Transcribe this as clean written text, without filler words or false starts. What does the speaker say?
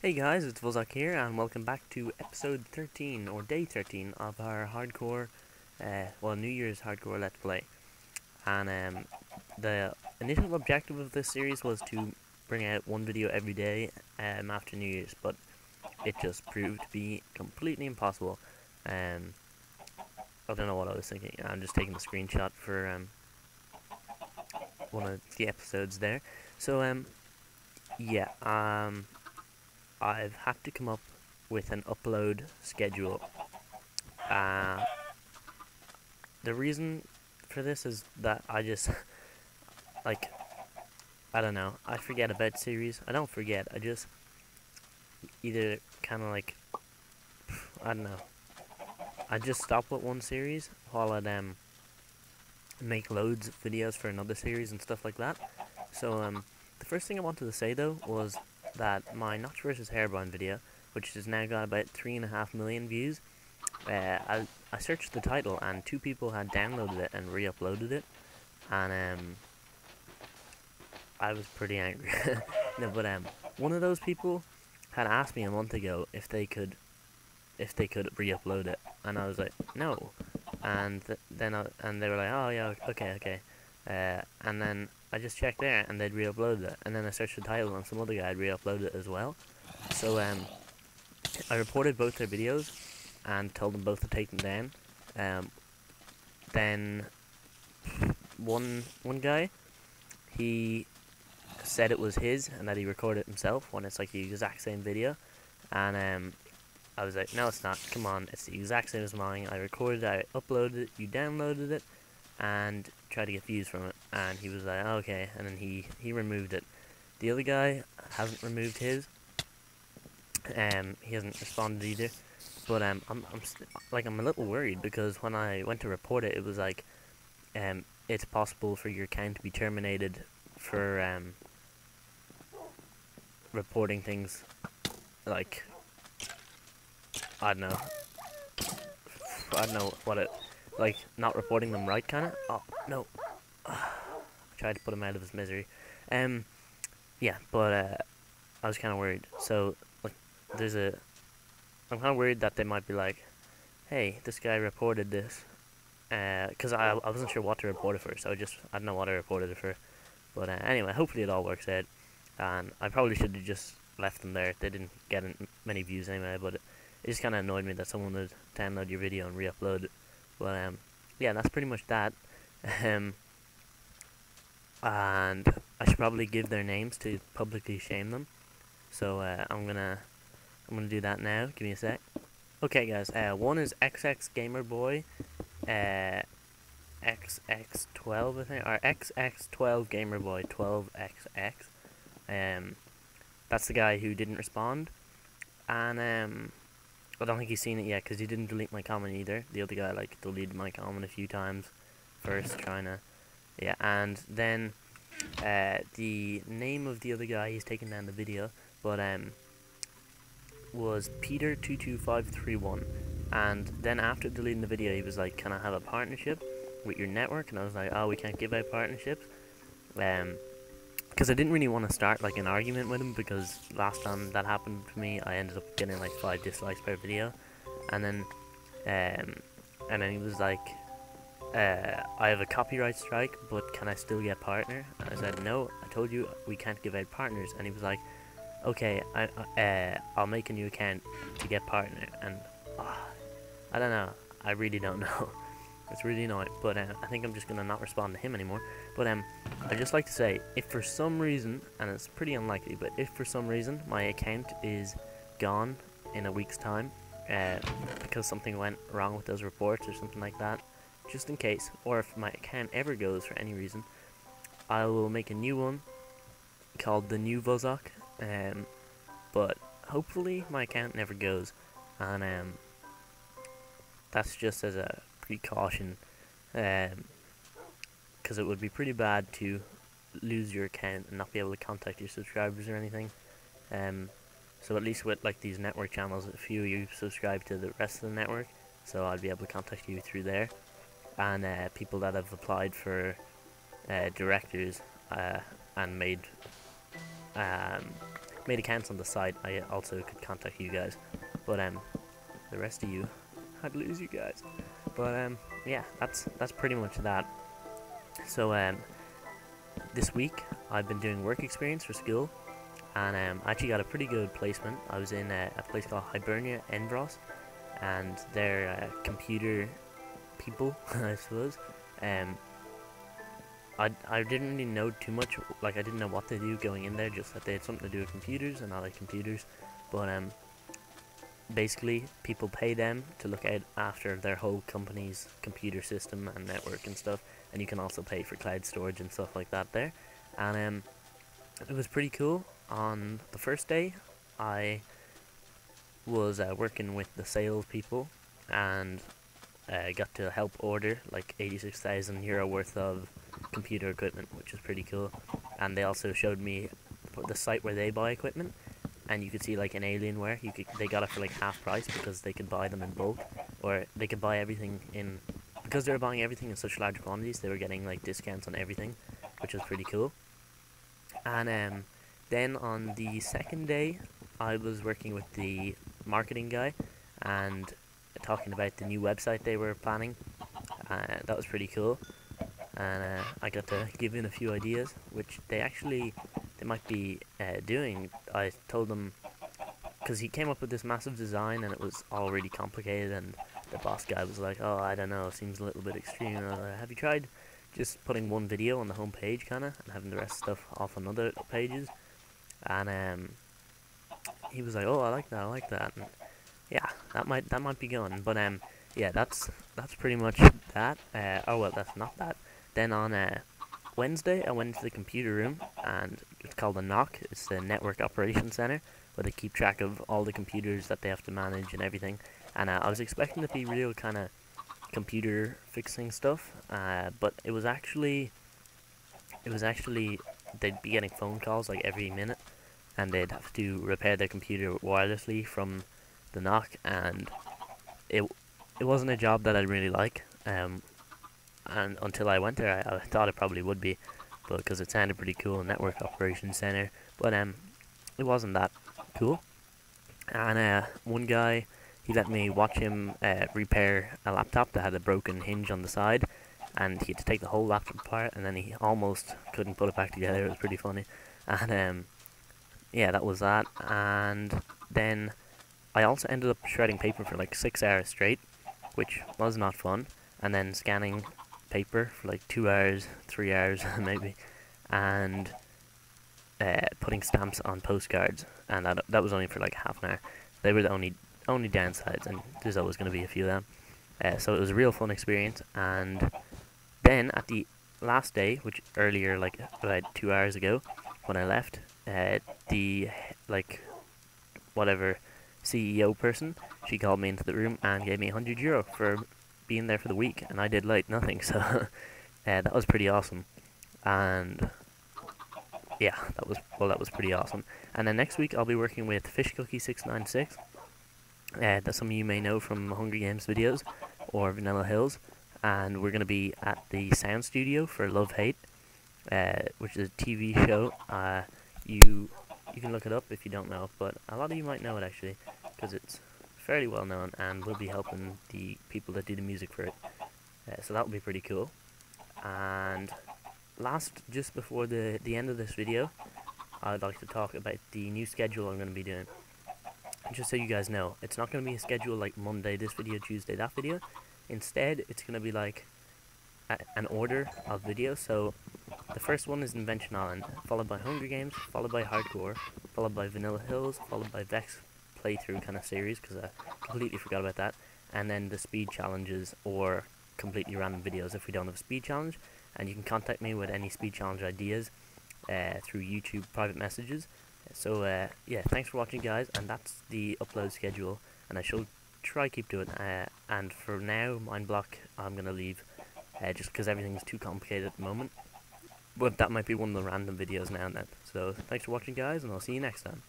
Hey guys, it's Vuzok here, and welcome back to episode 13, or day 13, of our hardcore, New Year's hardcore Let's Play. And the initial objective of this series was to bring out one video every day after New Year's, but it just proved to be completely impossible. I don't know what I was thinking. I'm just taking a screenshot for one of the episodes there. So, I've had to come up with an upload schedule. The reason for this is that I just, I don't know, I forget about series. I don't forget, I just either kind of I don't know, I just stop with one series while I'd make loads of videos for another series and stuff like that. So the first thing I wanted to say though was that my Notch vs Hairbrine video, which has now got about 3.5 million views, I searched the title and 2 people had downloaded it and re-uploaded it, and I was pretty angry. No, but one of those people had asked me a month ago if they could re-upload it, and I was like, no. And then they were like, oh yeah, okay. And then I just checked there, and they'd re-uploaded it. And then I searched the title, and some other guy had re-uploaded it as well. So I reported both their videos, and told them both to take them down. Then one guy, he said it was his, and that he recorded it himself, when it's like the exact same video. And I was like, no, it's not. Come on, it's the exact same as mine. I recorded it, I uploaded it, you downloaded it, and tried to get views from it. And he was like, okay, and then he removed it. The other guy hasn't removed his. He hasn't responded either. But I'm a little worried, because when I went to report it, it was like, it's possible for your account to be terminated for reporting things like, I don't know what it, like, not reporting them right, kind of. Oh no, I tried to put him out of his misery. Yeah, but I was kind of worried. So like, I'm kind of worried that they might be like, hey, this guy reported this, because I wasn't sure what to report it for, so I don't know what I reported it for. But anyway, hopefully it all works out, and I probably should have just left them there. They didn't get many views anyway, but it just kind of annoyed me that someone would download your video and re-upload it. But yeah, that's pretty much that. And I should probably give their names to publicly shame them. So I'm gonna do that now. Give me a sec. Okay, guys. One is XX Gamerboy, XX12, I think, or XX12 Gamerboy 12XX. That's the guy who didn't respond, and I don't think he's seen it yet, because he didn't delete my comment either. The other guy deleted my comment a few times first, trying to, yeah. And then the name of the other guy, he's taken down the video, but was Peter22531. And then after deleting the video, he was like, can I have a partnership with your network? And I was like, oh, we can't give out partnerships, because I didn't really want to start like an argument with him, because last time that happened to me, I ended up getting like 5 dislikes per video. And then he was like, I have a copyright strike, but can I still get partner? And I said, no, I told you we can't give out partners. And he was like, okay, I'll make a new account to get partner. And I don't know, I really don't know. It's really annoying, but I think I'm just gonna not respond to him anymore. But I'd just like to say, if for some reason, and it's pretty unlikely, but if for some reason my account is gone in a week's time, because something went wrong with those reports or something like that, just in case, or if my account ever goes for any reason, I will make a new one called the New Vuzok. But hopefully my account never goes, and that's just as a precaution, because it would be pretty bad to lose your account and not be able to contact your subscribers or anything. So at least with like these network channels, a few of you subscribe to the rest of the network, so I'll be able to contact you through there. And people that have applied for directors and made made accounts on the site, I also could contact you guys. But the rest of you, I'd lose you guys. But yeah, that's pretty much that. So this week I've been doing work experience for school, and I actually got a pretty good placement. I was in a place called Hibernia Envros, and they're computer people, I suppose. I didn't really know too much, like I didn't know what to do going in there, just that they had something to do with computers, and I like computers. But basically people pay them to look out after their whole company's computer system and network and stuff, and you can also pay for cloud storage and stuff like that there. And it was pretty cool. On the first day I was working with the sales people, and got to help order like €86,000 worth of computer equipment, which was pretty cool. And they also showed me the site where they buy equipment, and you could see like in Alienware, they got it for like half price because they could buy them in bulk, or they could buy everything in, because they were buying everything in such large quantities, they were getting like discounts on everything, which was pretty cool. And then on the second day I was working with the marketing guy and talking about the new website they were planning. That was pretty cool, and I got to give in a few ideas, which they might be doing. I told them, because he came up with this massive design and it was all really complicated, and the boss guy was like, oh, I don't know, seems a little bit extreme. And I was like, have you tried just putting one video on the home page kinda, and having the rest of stuff off on other pages? And he was like, oh, I like that. And yeah, that might be going. But yeah, that's pretty much that. Oh well, that's not that. Then on Wednesday I went to the computer room, and it's called the NOC. It's the Network Operations Center, where they keep track of all the computers that they have to manage and everything. And I was expecting it to be real kind of computer fixing stuff, but it was actually they'd be getting phone calls like every minute, and they'd have to repair their computer wirelessly from the NOC, and it wasn't a job that I really like. And until I went there, I thought it probably would be, but because it sounded pretty cool, Network Operations Center. But it wasn't that cool. And one guy, he let me watch him repair a laptop that had a broken hinge on the side, and he had to take the whole laptop apart, and then he almost couldn't put it back together. It was pretty funny. And yeah, that was that. And then I also ended up shredding paper for like 6 hours straight, which was not fun, and then scanning paper for like 2 hours, 3 hours maybe, and putting stamps on postcards, and that was only for like half an hour. They were the only downsides, and there's always going to be a few of them. So it was a real fun experience. And then at the last day, which earlier, like about 2 hours ago, when I left, the like whatever CEO person, she called me into the room and gave me €100 for being there for the week, and I did like nothing. So that was pretty awesome. And yeah, that was pretty awesome. And then next week I'll be working with FishCookie696. That some of you may know from Hungry Games videos or Vanilla Hills, and we're gonna be at the sound studio for Love Hate, which is a TV show. You can look it up if you don't know, but a lot of you might know it actually, because it's fairly well known, and we'll be helping the people that do the music for it. So that will be pretty cool. And just before the end of this video, I'd like to talk about the new schedule I'm going to be doing. Just so you guys know, it's not going to be a schedule like Monday this video, Tuesday that video. Instead, it's going to be like an order of videos. So the first one is Invention Island, followed by Hunger Games, followed by Hardcore, followed by Vanilla Hills, followed by Vex playthrough kind of series, because I completely forgot about that, and then the speed challenges or completely random videos if we don't have a speed challenge. And you can contact me with any speed challenge ideas through YouTube private messages. So yeah, thanks for watching guys, and that's the upload schedule, and I shall try keep doing it. And for now, Mindblock I'm gonna leave, just because everything's too complicated at the moment. But that might be one of the random videos now and then. So thanks for watching guys, and I'll see you next time.